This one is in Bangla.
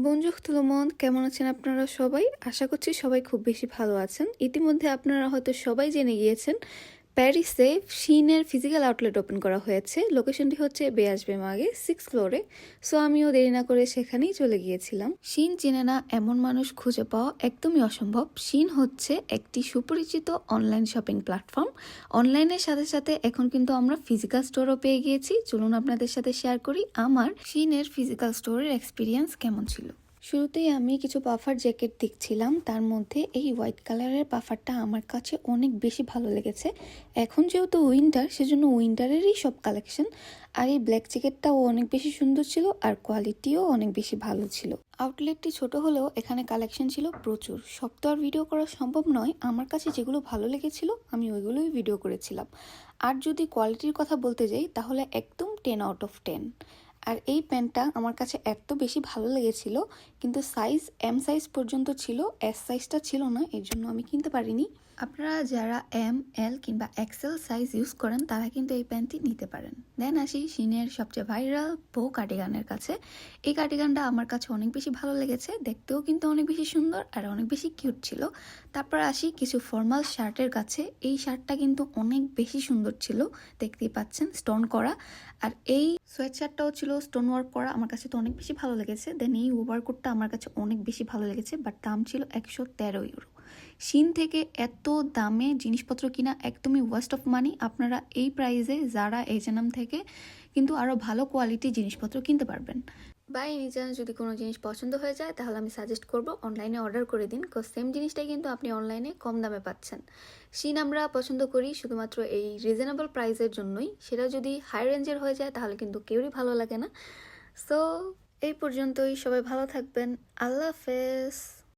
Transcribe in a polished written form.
বন্ধুরা tout le monde কেমন আছেন আপনারা সবাই? আশা করছি সবাই খুব বেশি ভালো আছেন। ইতিমধ্যে আপনারা হয়তো সবাই জেনে গিয়েছেন প্যারিসে শিনের ফিজিক্যাল আউটলেট ওপেন করা হয়েছে। লোকেশনটি হচ্ছে বেয়াজবেমাগে 6 ফ্লোরে। সো আমিও দেরি না করে সেখানেই চলে গিয়েছিলাম। শিন চেনে না এমন মানুষ খুঁজে পাওয়া একদমই অসম্ভব। শিন হচ্ছে একটি সুপরিচিত অনলাইন শপিং প্ল্যাটফর্ম। অনলাইনের সাথে সাথে এখন কিন্তু আমরা ফিজিক্যাল স্টোরও পেয়ে গিয়েছি। চলুন আপনাদের সাথে শেয়ার করি আমার শিনের ফিজিক্যাল স্টোরের এক্সপিরিয়েন্স কেমন ছিল। শুরুতেই আমি কিছু পাফার জ্যাকেট দেখছিলাম, তার মধ্যে এই হোয়াইট কালারের পাফারটা আমার কাছে অনেক বেশি ভালো লেগেছে। এখন যেহেতু উইন্টার, সেজন্য উইন্টারেরই সব কালেকশন। আর এই ব্ল্যাক জ্যাকেটটাও অনেক বেশি সুন্দর ছিল আর কোয়ালিটিও অনেক বেশি ভালো ছিল। আউটলেটটি ছোট হলেও এখানে কালেকশন ছিল প্রচুর। সব তো আর ভিডিও করা সম্ভব নয়, আমার কাছে যেগুলো ভালো লেগেছিল আমি ওইগুলোই ভিডিও করেছিলাম। আর যদি কোয়ালিটির কথা বলতে যাই তাহলে একদম 10 আউট অফ 10। আর এই প্যান্টটা আমার কাছে এত বেশি ভালো লেগেছিল, কিন্তু সাইজ এম সাইজ পর্যন্ত ছিল, এস সাইজটা ছিল না, এর জন্য আমি কিনতে পারিনি। আপনারা যারা এম এল কিংবা এক্সেল সাইজ ইউজ করেন তারা কিন্তু এই প্যান্টটি নিতে পারেন। দেন আসি শিনের সবচেয়ে ভাইরাল বো কার্ডিগানের কাছে। এই কার্ডিগানটা আমার কাছে অনেক বেশি ভালো লেগেছে, দেখতেও কিন্তু অনেক বেশি সুন্দর আর অনেক বেশি কিউট ছিল। তারপর আসি কিছু ফর্মাল শার্টের কাছে। এই শার্টটা কিন্তু অনেক বেশি সুন্দর ছিল, দেখতেই পাচ্ছেন স্টোন করা। আর এই সোয়েট শার্টটাও ছিল স্টোন ওয়ার্ক করা, আমার কাছে তো অনেক বেশি ভালো লেগেছে। দেন এই ওভারকোটটা আমার কাছে অনেক বেশি ভালো লেগেছে, বাট দাম ছিল 113 ইউরো। শিন থেকে এত দামে জিনিসপত্র কিনা একদমই ওয়েস্ট অফ মানি। আপনারা এই প্রাইসে যারা H&M থেকে কিন্তু আরও ভালো কোয়ালিটির জিনিসপত্র কিনতে পারবেন। বাই এনি চান্স যদি কোনো জিনিস পছন্দ হয়ে যায় তাহলে আমি সাজেস্ট করব অনলাইনে অর্ডার করে দিন, বিকজ সেম জিনিসটাই কিন্তু আপনি অনলাইনে কম দামে পাচ্ছেন। শিন আমরা পছন্দ করি শুধুমাত্র এই রিজনেবল প্রাইসের জন্যই। সেটা যদি হাই রেঞ্জের হয়ে যায় তাহলে কিন্তু কেউই ভালো লাগে না। সো এই পর্যন্তই, সবাই ভালো থাকবেন। আল্লাহ হাফেজ।